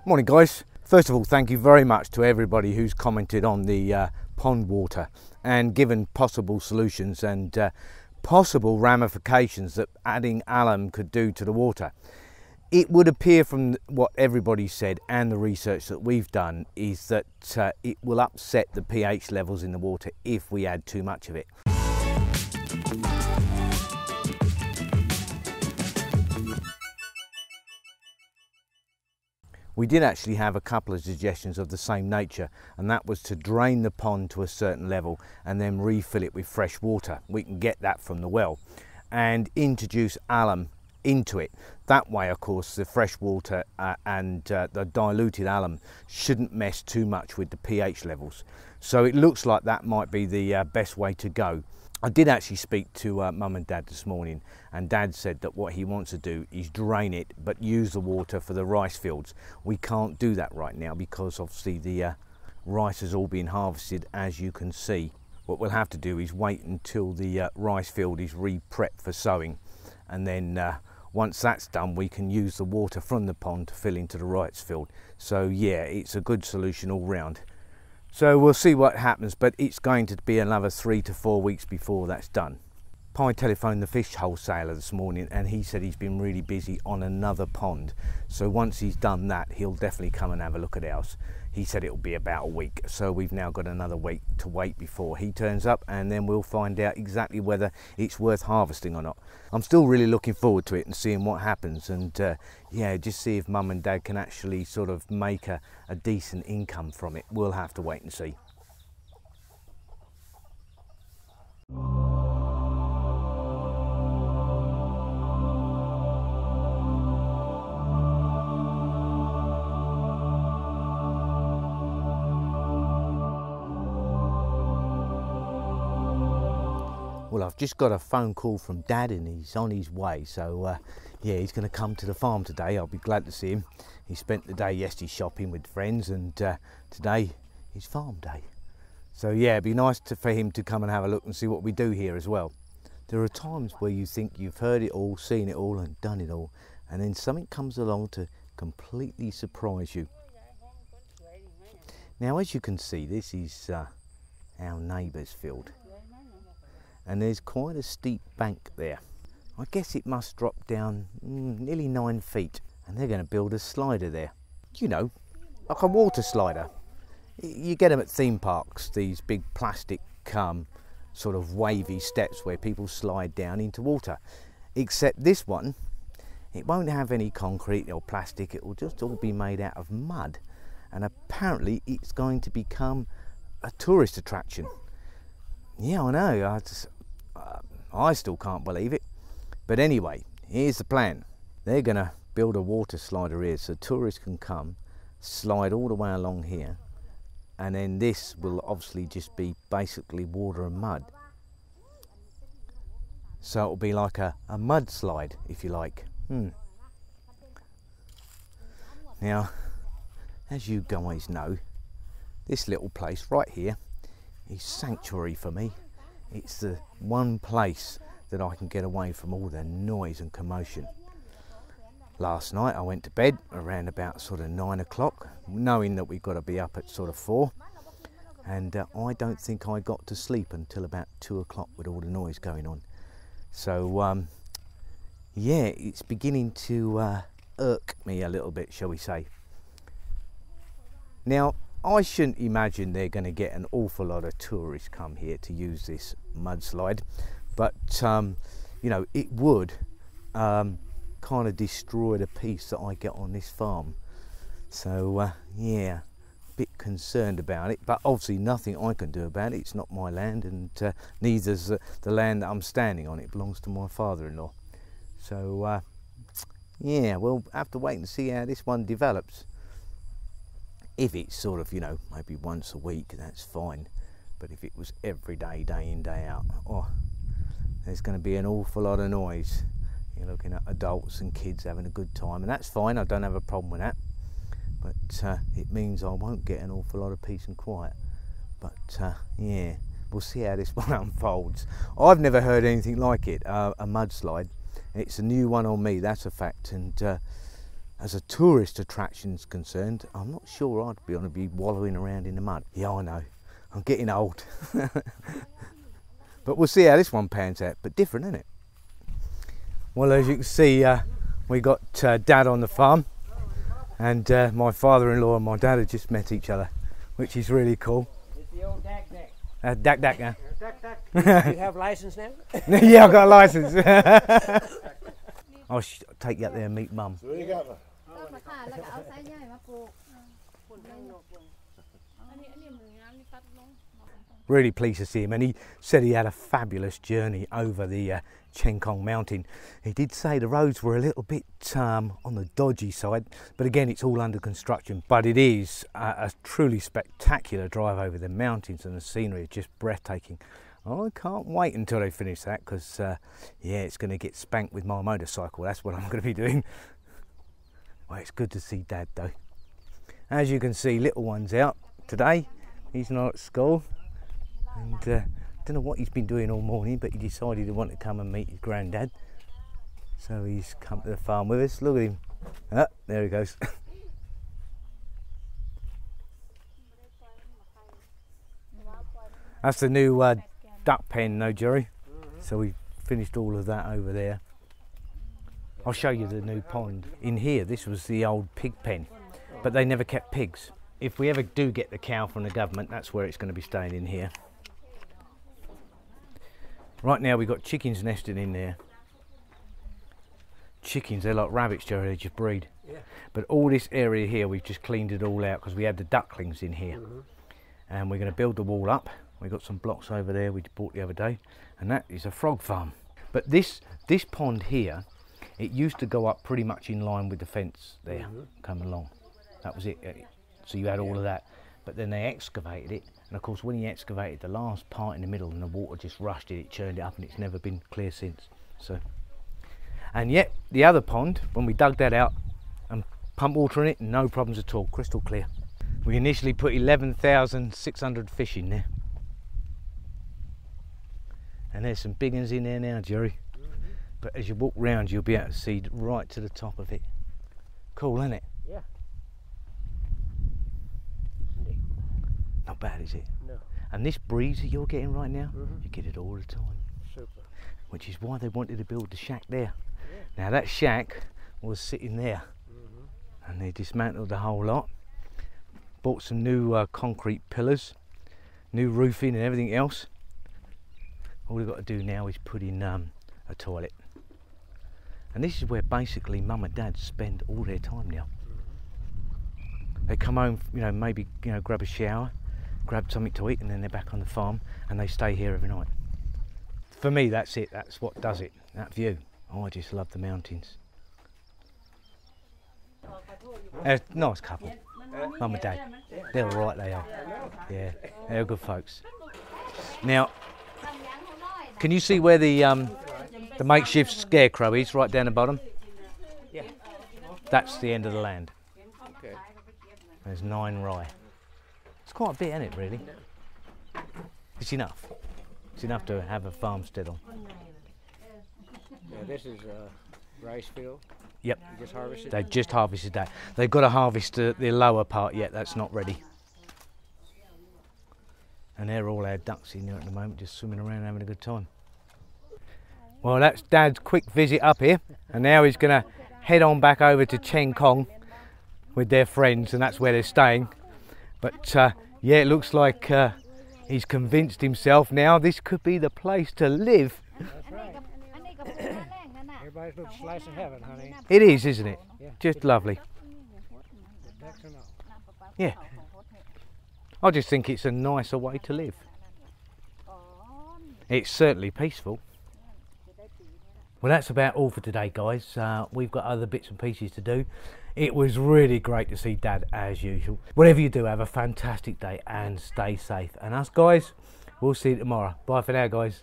Morning guys. First of all, thank you very much to everybody who's commented on the pond water and given possible solutions and possible ramifications that adding alum could do to the water. It would appear from what everybody said and the research that we've done is that it will upset the pH levels in the water if we add too much of it. We did actually have a couple of suggestions of the same nature, and that was to drain the pond to a certain level and then refill it with fresh water. We can get that from the well and introduce alum into it. That way, of course, the fresh water and the diluted alum shouldn't mess too much with the pH levels. So it looks like that might be the best way to go. I did actually speak to Mum and Dad this morning, and Dad said that what he wants to do is drain it but use the water for the rice fields. We can't do that right now because obviously the rice has all been harvested, as you can see. What we'll have to do is wait until the rice field is re-prepped for sowing, and then once that's done we can use the water from the pond to fill into the rice field. So yeah, it's a good solution all round. So we'll see what happens, but it's going to be another 3 to 4 weeks before that's done. I telephoned the fish wholesaler this morning and he said he's been really busy on another pond. So once he's done that, he'll definitely come and have a look at ours. He said it'll be about a week. So we've now got another week to wait before he turns up, and then we'll find out exactly whether it's worth harvesting or not. I'm still really looking forward to it and seeing what happens, and yeah, just see if Mum and Dad can actually sort of make a decent income from it. We'll have to wait and see. Well, I've just got a phone call from Dad and he's on his way, so yeah, he's going to come to the farm today. I'll be glad to see him. He spent the day yesterday shopping with friends, and today is farm day. So yeah, it'd be nice for him to come and have a look and see what we do here as well. There are times where you think you've heard it all, seen it all and done it all, and then something comes along to completely surprise you. Now, as you can see, this is our neighbour's field. And there's quite a steep bank there. I guess it must drop down nearly 9 feet, and they're going to build a slider there. You know, like a water slider. You get them at theme parks, these big plastic sort of wavy steps where people slide down into water. Except this one, it won't have any concrete or plastic, it will just all be made out of mud. And apparently it's going to become a tourist attraction. Yeah, I know, I still can't believe it. But anyway, here's the plan. They're going to build a water slider here so tourists can come, slide all the way along here, and then this will obviously just be basically water and mud. So it'll be like a mudslide, if you like. Now, as you guys know, this little place right here is sanctuary for me. It's the one place that I can get away from all the noise and commotion. Last night I went to bed around about sort of 9 o'clock, knowing that we've got to be up at sort of 4. And I don't think I got to sleep until about 2 o'clock with all the noise going on. So yeah, it's beginning to irk me a little bit, shall we say. Now, I shouldn't imagine they're going to get an awful lot of tourists come here to use this mudslide, but you know, it would kind of destroy the peace that I get on this farm. So yeah, a bit concerned about it, but obviously nothing I can do about it. It's not my land, and neither's the land that I'm standing on. It belongs to my father-in-law. So yeah, we'll have to wait and see how this one develops. If it's sort of, you know, maybe once a week, that's fine. But if it was every day, day in, day out, oh, there's going to be an awful lot of noise. You're looking at adults and kids having a good time, and that's fine. I don't have a problem with that. But it means I won't get an awful lot of peace and quiet. But yeah, we'll see how this one unfolds. I've never heard anything like it, a mudslide. It's a new one on me, that's a fact. And as a tourist attraction is concerned, I'm not sure I'd want to be wallowing around in the mud. Yeah, I know, I'm getting old. But we'll see how this one pans out, but different, isn't it? Well, as you can see, we got Dad on the farm, and my father-in-law and my dad have just met each other, which is really cool. It's the old Dak-Dak. Dak-Dak, yeah. Dak-Dak. You have a license now? Yeah, I've got a license. I'll take you up there and meet Mum. Really pleased to see him, and he said he had a fabulous journey over the Cheng Kong mountain. He did say the roads were a little bit on the dodgy side, but again, it's all under construction. But it is a truly spectacular drive over the mountains, and the scenery is just breathtaking. I can't wait until they finish that, because yeah, it's going to get spanked with my motorcycle. That's what I'm going to be doing. Well, it's good to see Dad though. As you can see, little one's out today. He's not at school, and don't know what he's been doing all morning, but he decided he wanted to come and meet his granddad, so he's come to the farm with us. Look at him. Ah, there he goes. That's the new duck pen, no, Jerry? So we finished all of that over there. I'll show you the new pond. In here, this was the old pig pen, but they never kept pigs. If we ever do get the cow from the government, that's where it's going to be staying, in here. Right now we've got chickens nesting in there. Chickens, they're like rabbits, Jerry, they just breed. Yeah. But all this area here, we've just cleaned it all out because we had the ducklings in here. And we're going to build the wall up. We've got some blocks over there we bought the other day, and that is a frog farm. But this pond here, it used to go up pretty much in line with the fence there, come along. That was it. So you had all of that. But then they excavated it, and of course when he excavated the last part in the middle and the water just rushed it, it churned it up, and it's never been clear since. So, and yet the other pond, when we dug that out and pumped water in it, no problems at all, crystal clear. We initially put 11,600 fish in there. And there's some big ones in there now, Jerry. But as you walk round, you'll be able to see right to the top of it. Cool, isn't it? Yeah. Not bad, is it? No. And this breeze that you're getting right now, you get it all the time. Super. Which is why they wanted to build the shack there. Yeah. Now that shack was sitting there, and they dismantled the whole lot. Bought some new concrete pillars, new roofing and everything else. All we've got to do now is put in a toilet. And this is where basically Mum and Dad spend all their time now. They come home, you know, maybe, you know, grab a shower, grab something to eat, and then they're back on the farm, and they stay here every night. For me, that's it. That's what does it. That view. Oh, I just love the mountains. Nice couple. Mum and Dad. They're all right, they are. Yeah, they're good folks. Now, can you see where the makeshift scarecrow is, right down the bottom? Yeah. That's the end of the land. Okay. There's 9 rye. It's quite a bit, isn't it, really? It's enough. It's enough to have a farmstead on. Yeah, this is rice field. Yep. You just harvested? They just harvested that. They've got to harvest the lower part yet. That's not ready. And they're all our ducks in there at the moment, just swimming around having a good time. Well, that's Dad's quick visit up here, and now he's going to head on back over to Cheng Kong with their friends, and that's where they're staying. But yeah, it looks like he's convinced himself now this could be the place to live. That's right. Everybody's little slice of heaven, honey. It is, isn't it? Yeah. Just lovely. Yeah. I just think it's a nicer way to live. It's certainly peaceful. Well, that's about all for today, guys. We've got other bits and pieces to do. It was really great to see Dad as usual. Whatever you do, have a fantastic day and stay safe. And us guys, we'll see you tomorrow. Bye for now, guys.